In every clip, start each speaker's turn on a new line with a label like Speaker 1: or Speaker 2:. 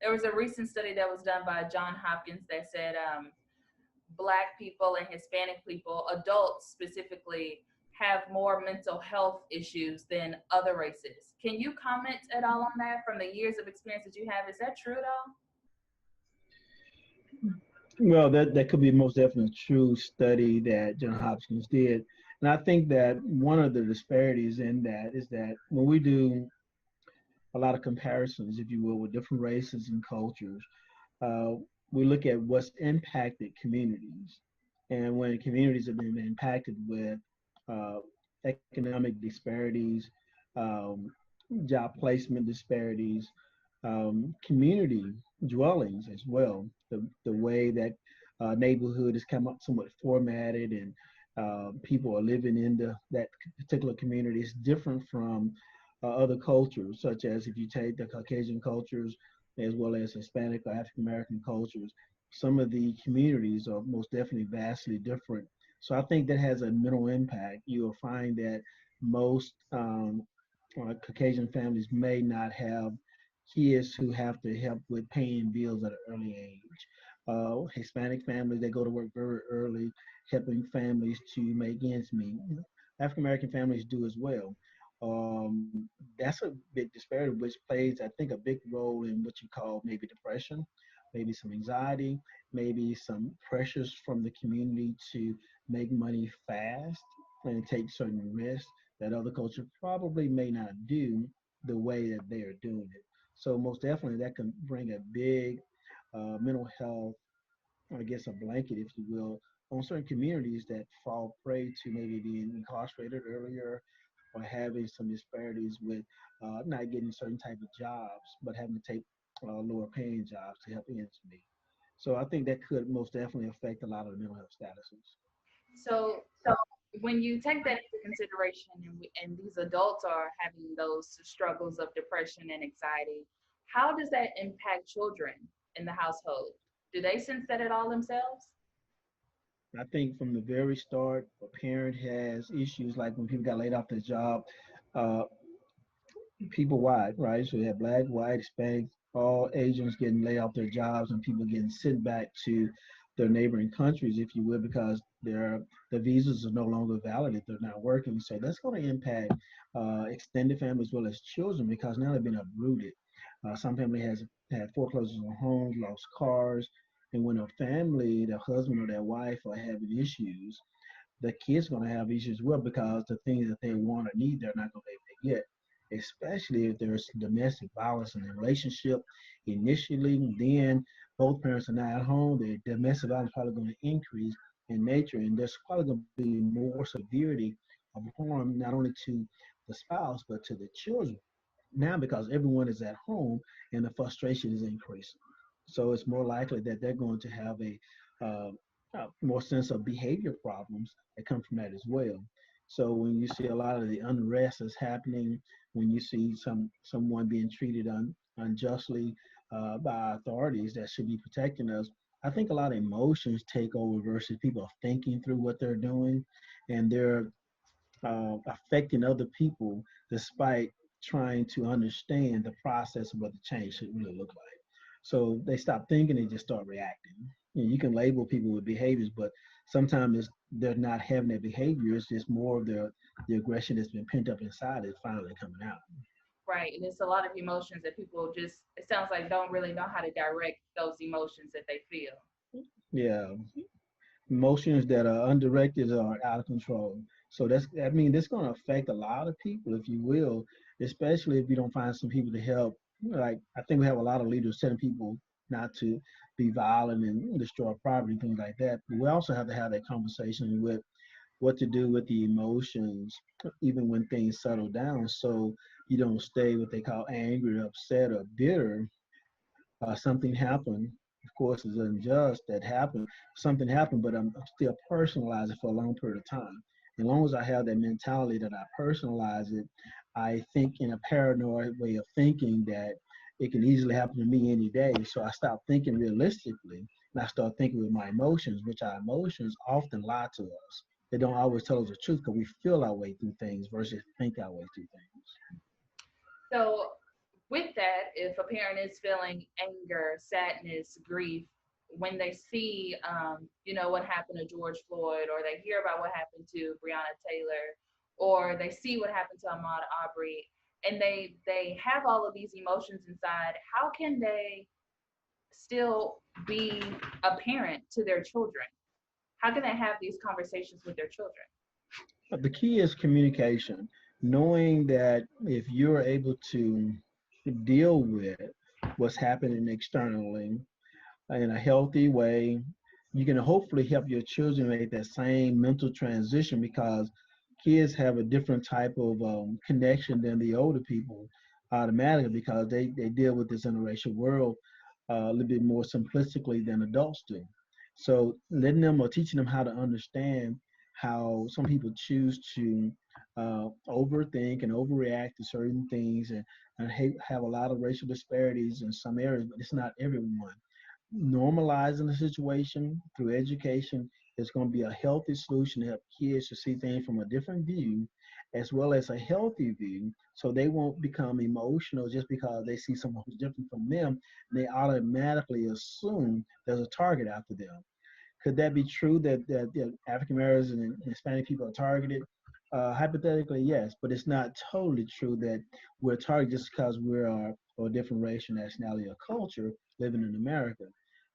Speaker 1: there was a recent study that was done by John Hopkins that said Black people and Hispanic people, adults specifically, have more mental health issues than other races. Can you comment at all on that from the years of experience that you have? Is that true at all?
Speaker 2: Well, that could be most definitely a true study that John Hopkins did. And I think that one of the disparities in that is that when we do a lot of comparisons, if you will, with different races and cultures, uh, we look at what's impacted communities. And when communities have been impacted with uh, economic disparities, um, job placement disparities, community dwellings as well, the way that neighborhood is come up somewhat formatted and people are living in that particular community is different from other cultures, such as if you take the Caucasian cultures as well as Hispanic or African American cultures, some of the communities are most definitely vastly different. So I think that has a mental impact. You'll find that most Caucasian families may not have kids who have to help with paying bills at an early age. Hispanic families, they go to work very early, helping families to make ends meet. African American families do as well. That's a big disparity, which plays, I think, a big role in what you call maybe depression, maybe some anxiety, maybe some pressures from the community to make money fast and take certain risks that other cultures probably may not do the way that they are doing it. So most definitely that can bring a big mental health, I guess, a blanket, if you will, on certain communities that fall prey to maybe being incarcerated earlier or having some disparities with not getting certain type of jobs, but having to take lower paying jobs to help ends meet. So I think that could most definitely affect a lot of the mental health statuses.
Speaker 1: So when you take that into consideration and these adults are having those struggles of depression and anxiety, how does that impact children in the household? Do they sense that at all themselves?
Speaker 2: I think from the very start, a parent has issues like when people got laid off their job, uh, people wide, right? So you have black, white, Hispanic, all Asians getting laid off their jobs and people getting sent back to their neighboring countries, if you will, because the visas are no longer valid if they're not working. So that's going to impact extended families as well as children because now they've been uprooted. Some family has had foreclosures on homes, lost cars, and when a family, their husband or their wife are having issues, the kids going to have issues as well because the things that they want or need, they're not going to be able to get, especially if there's domestic violence in the relationship initially. Then both parents are not at home. The domestic violence is probably going to increase in nature, and there's probably going to be more severity of harm not only to the spouse but to the children now because everyone is at home and the frustration is increasing. So it's more likely that they're going to have uh, more sense of behavior problems that come from that as well. So when you see a lot of the unrest that's happening, when you see someone being treated unjustly by authorities that should be protecting us, I think a lot of emotions take over versus people are thinking through what they're doing, and they're affecting other people despite trying to understand the process of what the change should really look like. So they stop thinking and just start reacting. You can label people with behaviors, but sometimes they're not having that behavior. It's just more of the aggression that's been pent up inside is finally coming out.
Speaker 1: Right. And it's a lot of emotions that people just, it sounds like, don't really know how to direct those emotions that they feel.
Speaker 2: Yeah, emotions that are undirected are out of control. So I mean, that's going to affect a lot of people, if you will, especially if you don't find some people to help. Like, I think we have a lot of leaders telling people not to be violent and destroy property, things like that. But we also have to have that conversation with what to do with the emotions, even when things settle down, so you don't stay what they call angry, upset, or bitter. Something happened. Of course, it's unjust that happened. Something happened, but I'm still personalize it for a long period of time. As long as I have that mentality that I personalize it, I think in a paranoid way of thinking that it can easily happen to me any day. So I stop thinking realistically and I start thinking with my emotions, which our emotions often lie to us. They don't always tell us the truth because we feel our way through things versus think our way through things.
Speaker 1: So with that, if a parent is feeling anger, sadness, grief, when they see, what happened to George Floyd, or they hear about what happened to Breonna Taylor, or they see what happened to Ahmaud Arbery, and they have all of these emotions inside, how can they still be a parent to their children? How can they have these conversations with their children?
Speaker 2: The key is communication, knowing that if you're able to deal with what's happening externally in a healthy way, you can hopefully help your children make that same mental transition because kids have a different type of connection than the older people automatically because they deal with this interracial world a little bit more simplistically than adults do. So letting them or teaching them how to understand how some people choose to overthink and overreact to certain things and have a lot of racial disparities in some areas, but it's not everyone. Normalizing the situation through education is going to be a healthy solution to help kids to see things from a different view as well as a healthy view so they won't become emotional just because they see someone who's different from them and they automatically assume there's a target after them. Could that be true that African Americans and Hispanic people are targeted? Hypothetically, yes, but it's not totally true that we're targeted just because we're a different race or nationality or culture living in America.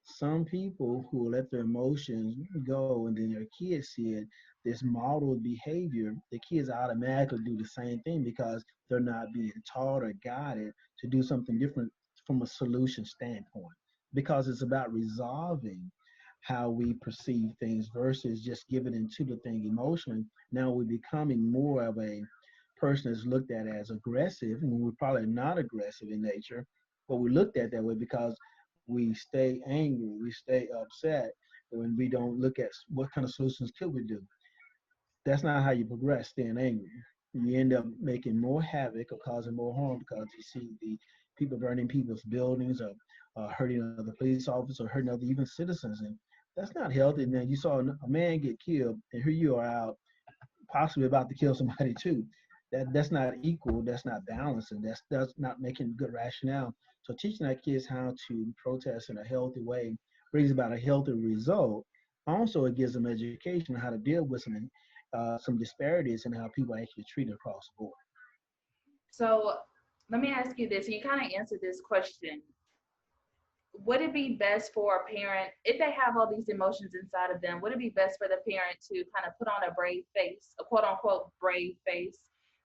Speaker 2: Some people who let their emotions go and then their kids see it, this modeled behavior, the kids automatically do the same thing because they're not being taught or guided to do something different from a solution standpoint. Because it's about resolving how we perceive things versus just giving into the thing emotionally. Now we're becoming more of a person that's looked at as aggressive, and we're probably not aggressive in nature, but we looked at that way because we stay angry, we stay upset, when we don't look at what kind of solutions could we do. That's not how you progress staying angry. You end up making more havoc or causing more harm because you see the people burning people's buildings or hurting other police officers or hurting other even citizens. And that's not healthy. And then you saw a man get killed, and here you are out possibly about to kill somebody too. That's not equal. That's not balanced, and that's not making good rationale. So teaching our kids how to protest in a healthy way brings about a healthy result. Also, it gives them education on how to deal with some disparities in how people actually treat across the board.
Speaker 1: So let me ask you this, and you kind of answered this question. Would it be best for a parent, if they have all these emotions inside of them, would it be best for the parent to kind of put on a brave face, a quote unquote brave face,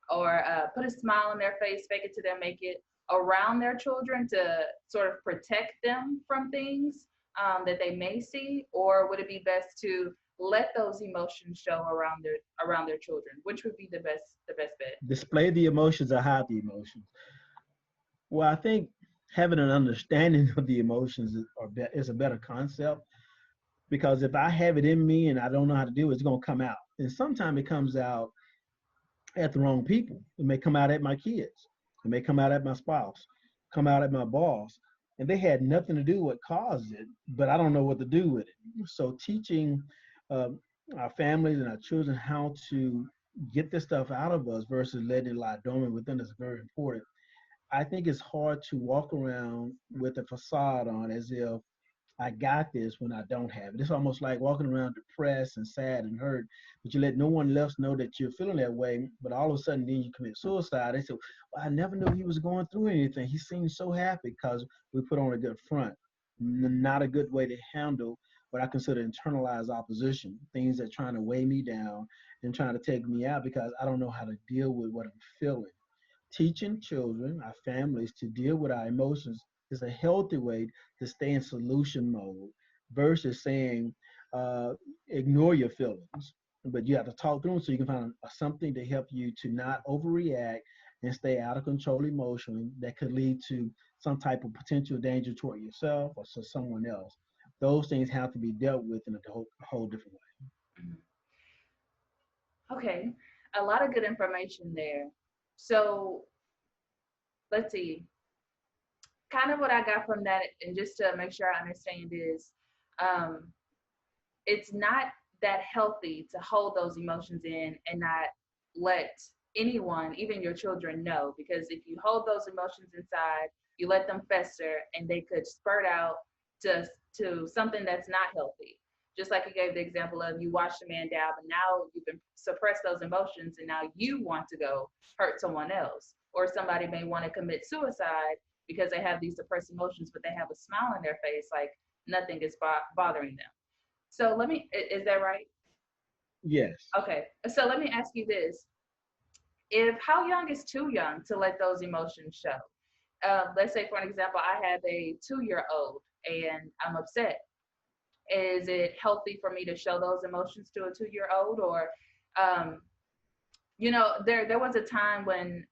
Speaker 1: or put a smile on their face, fake it to them, make it, around their children to sort of protect them from things that they may see? Or would it be best to let those emotions show around their children? Which would be the best bet?
Speaker 2: Display the emotions or hide the emotions. Well, I think having an understanding of the emotions is a better concept because if I have it in me and I don't know how to do it, it's going to come out. And sometimes it comes out at the wrong people. It may come out at my kids. It may come out at my spouse, come out at my boss. And they had nothing to do with what caused it, but I don't know what to do with it. So teaching uh, our families and our children how to get this stuff out of us versus letting it lie dormant within us is very important. I think it's hard to walk around with a facade on as if I got this when I don't have it. It's almost like walking around depressed and sad and hurt, but you let no one else know that you're feeling that way. But all of a sudden, then you commit suicide. They say, well, I never knew he was going through anything. He seemed so happy because we put on a good front. Not a good way to handle what I consider internalized opposition, things that are trying to weigh me down and trying to take me out because I don't know how to deal with what I'm feeling. Teaching children, our families, to deal with our emotions is a healthy way to stay in solution mode versus saying, uh, ignore your feelings. But you have to talk through them so you can find something to help you to not overreact and stay out of control emotionally that could lead to some type of potential danger toward yourself or to someone else. Those things have to be dealt with in a whole different way.
Speaker 1: Mhm. Okay, a lot of good information there. So let's see, kind of what I got from that, and just to make sure I understand is, um, it's not that healthy to hold those emotions in and not let anyone, even your children, know, because if you hold those emotions inside, you let them fester and they could spurt out to something that's not healthy. Just like you gave the example of you watched a man die, but now you've been suppressed those emotions and now you want to go hurt someone else. Or somebody may want to commit suicide because they have these suppressed emotions, but they have a smile on their face, like nothing is bothering them. So let me, is that right?
Speaker 2: Yes.
Speaker 1: Okay. So let me ask you this. If how young is too young to let those emotions show? Let's say, for an example, I have a 2-year old and I'm upset. Is it healthy for me to show those emotions to a 2-year old? Or, um, there was a time when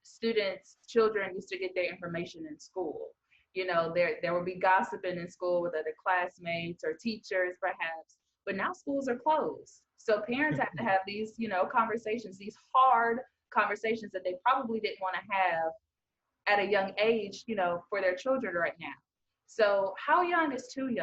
Speaker 1: children used to get their information in school. There would be gossiping in school with other classmates or teachers, perhaps. But now schools are closed, so parents have to have these, conversations, these hard conversations that they probably didn't want to have at a young age, for their children right now. So, how young is too young?